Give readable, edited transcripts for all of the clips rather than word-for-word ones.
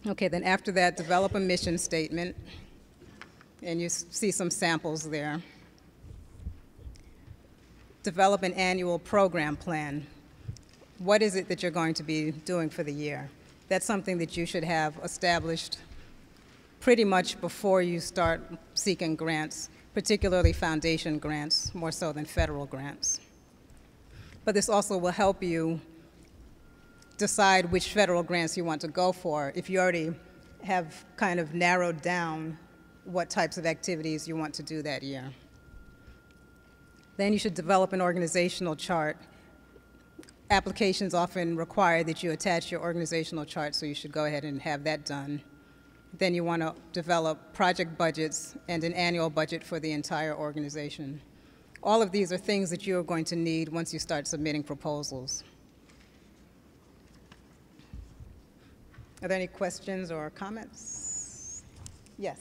Okay, then after that, develop a mission statement, and you see some samples there. Develop an annual program plan. What is it that you're going to be doing for the year? That's something that you should have established pretty much before you start seeking grants, particularly foundation grants, more so than federal grants. But this also will help you decide which federal grants you want to go for if you already have kind of narrowed down what types of activities you want to do that year. Then you should develop an organizational chart. Applications often require that you attach your organizational chart, so you should go ahead and have that done. Then you want to develop project budgets and an annual budget for the entire organization. All of these are things that you're going to need once you start submitting proposals. Are there any questions or comments? Yes.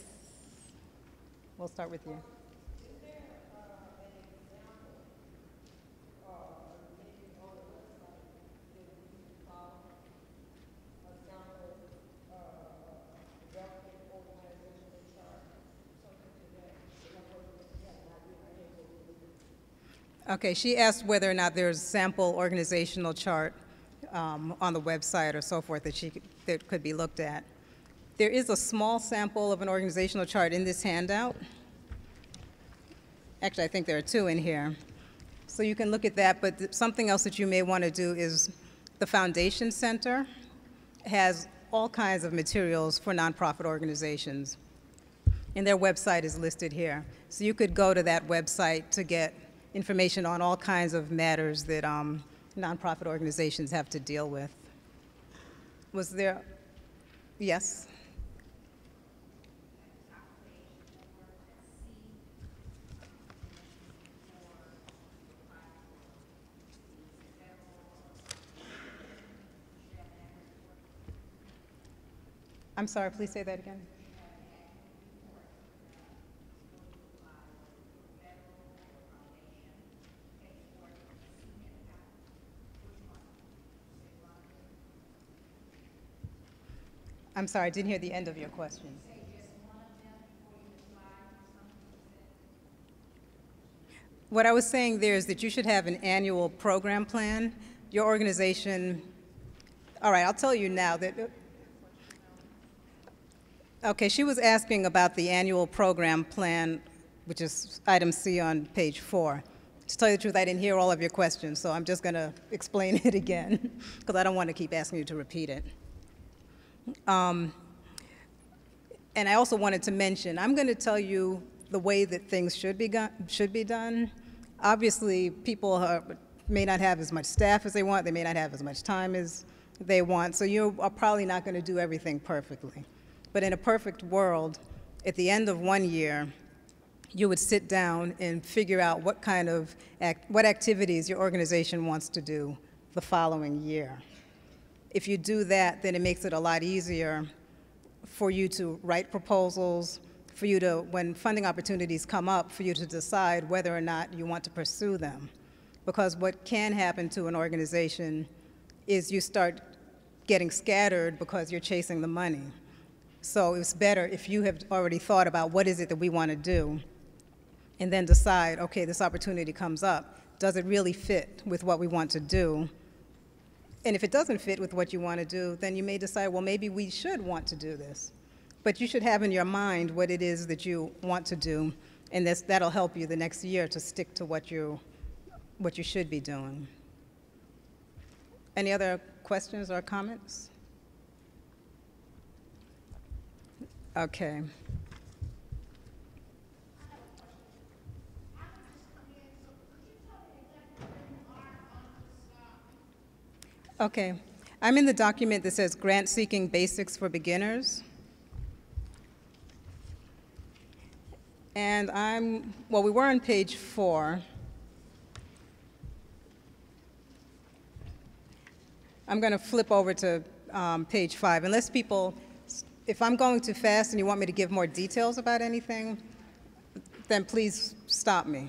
We'll start with you. Okay, she asked whether or not there's a sample organizational chart on the website or so forth that could be looked at. There is a small sample of an organizational chart in this handout. Actually, I think there are two in here. So you can look at that, but something else that you may want to do is the Foundation Center has all kinds of materials for nonprofit organizations, and their website is listed here. So you could go to that website to get information on all kinds of matters that nonprofit organizations have to deal with. Was there, yes? I'm sorry, please say that again. I'm sorry, I didn't hear the end of your question. What I was saying there is that you should have an annual program plan. Your organization, all right, I'll tell you now that, okay, she was asking about the annual program plan, which is item C on page 4. To tell you the truth, I didn't hear all of your questions, so I'm just going to explain it again, because I don't want to keep asking you to repeat it. And I also wanted to mention, I'm going to tell you the way that things should be done. Obviously, people may not have as much staff as they want. They may not have as much time as they want. So you are probably not going to do everything perfectly. But in a perfect world, at the end of one year, you would sit down and figure out what kind of what activities your organization wants to do the following year. If you do that, then it makes it a lot easier for you to write proposals, for you to, when funding opportunities come up, for you to decide whether or not you want to pursue them. Because what can happen to an organization is you start getting scattered because you're chasing the money. So it's better if you have already thought about what is it that we want to do, and then decide, okay, this opportunity comes up. Does it really fit with what we want to do? And if it doesn't fit with what you want to do, then you may decide, well, maybe we should want to do this. But you should have in your mind what it is that you want to do, and that'll help you the next year to stick to what you should be doing. Any other questions or comments? Okay. Okay. I'm in the document that says Grant Seeking Basics for Beginners. And well, we were on page 4. I'm going to flip over to page 5. Unless people, if I'm going too fast and you want me to give more details about anything, then please stop me.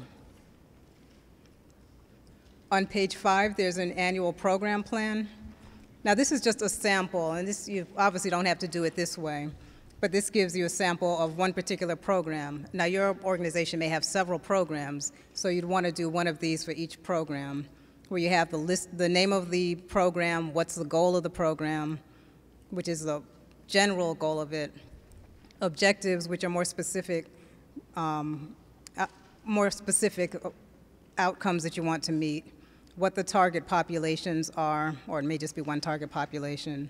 On page 5, there's an annual program plan. Now, this is just a sample, and this, you obviously don't have to do it this way, but this gives you a sample of one particular program. Now, your organization may have several programs, so you'd want to do one of these for each program, where you have the list, the name of the program, what's the goal of the program, which is the general goal of it, objectives, which are more specific outcomes that you want to meet, what the target populations are, or it may just be one target population,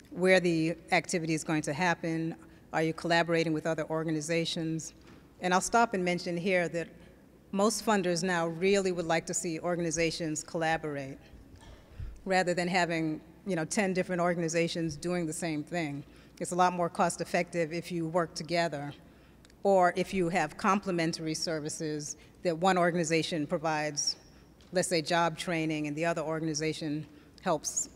where the activity is going to happen, are you collaborating with other organizations? And I'll stop and mention here that most funders now really would like to see organizations collaborate rather than having 10 different organizations doing the same thing. It's a lot more cost effective if you work together, or if you have complementary services that one organization provides, let's say job training, and the other organization helps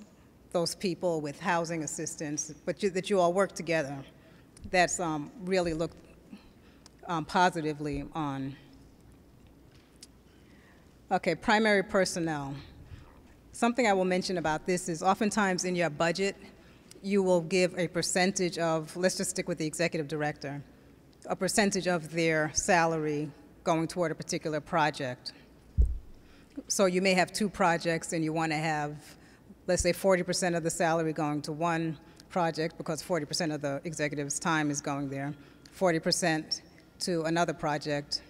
those people with housing assistance, but that you all work together. That's really looked positively on. Okay, primary personnel. Something I will mention about this is oftentimes in your budget, you will give a percentage of, let's just stick with the executive director, a percentage of their salary going toward a particular project. So you may have two projects and you want to have, let's say 40% of the salary going to one project because 40% of the executive's time is going there, 40% to another project,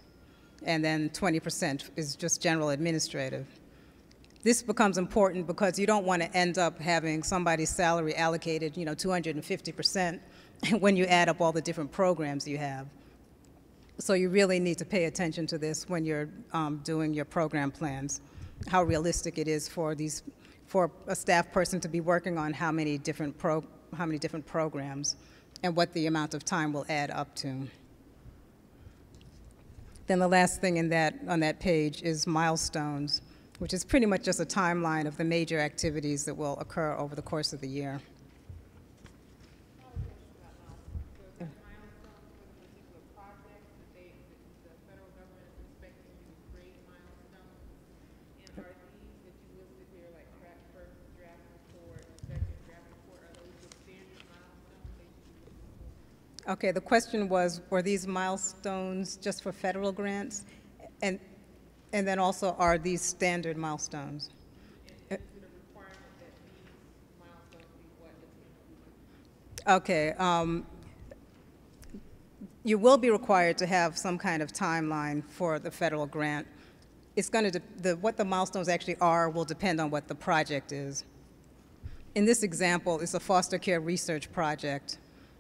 and then 20% is just general administrative. This becomes important because you don't want to end up having somebody's salary allocated, 250% when you add up all the different programs you have. So you really need to pay attention to this when you're doing your program plans, how realistic it is for a staff person to be working on how many different programs and what the amount of time will add up to. Then the last thing on that page is milestones, which is pretty much just a timeline of the major activities that will occur over the course of the year. Okay, the question was, were these milestones just for federal grants? And then also, are these standard milestones? And is it a requirement that these milestones be what? Okay, you will be required to have some kind of timeline for the federal grant. It's going to, what the milestones actually are will depend on what the project is. In this example, it's a foster care research project.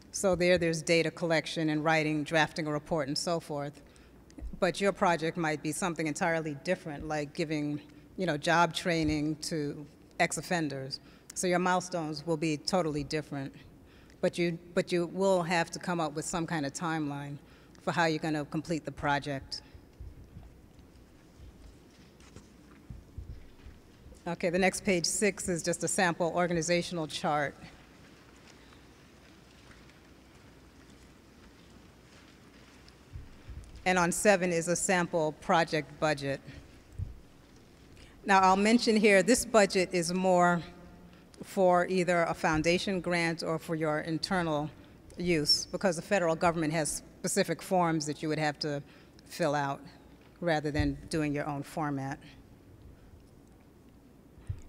So there's data collection and writing, drafting a report, and so forth. But your project might be something entirely different, like giving, job training to ex-offenders. So your milestones will be totally different. But you will have to come up with some kind of timeline for how you're going to complete the project. Okay, the next page 6 is just a sample organizational chart. And on 7 is a sample project budget. Now, I'll mention here, this budget is more for either a foundation grant or for your internal use, because the federal government has specific forms that you would have to fill out rather than doing your own format.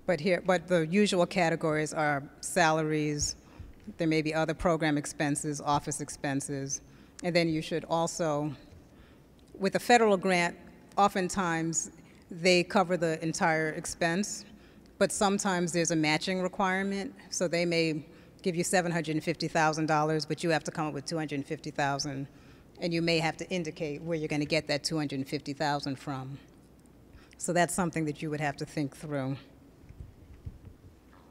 But the usual categories are salaries, there may be other program expenses, office expenses, and then you should also, with a federal grant, oftentimes they cover the entire expense, but sometimes there's a matching requirement. So they may give you $750,000, but you have to come up with $250,000, and you may have to indicate where you're going to get that $250,000 from. So that's something that you would have to think through.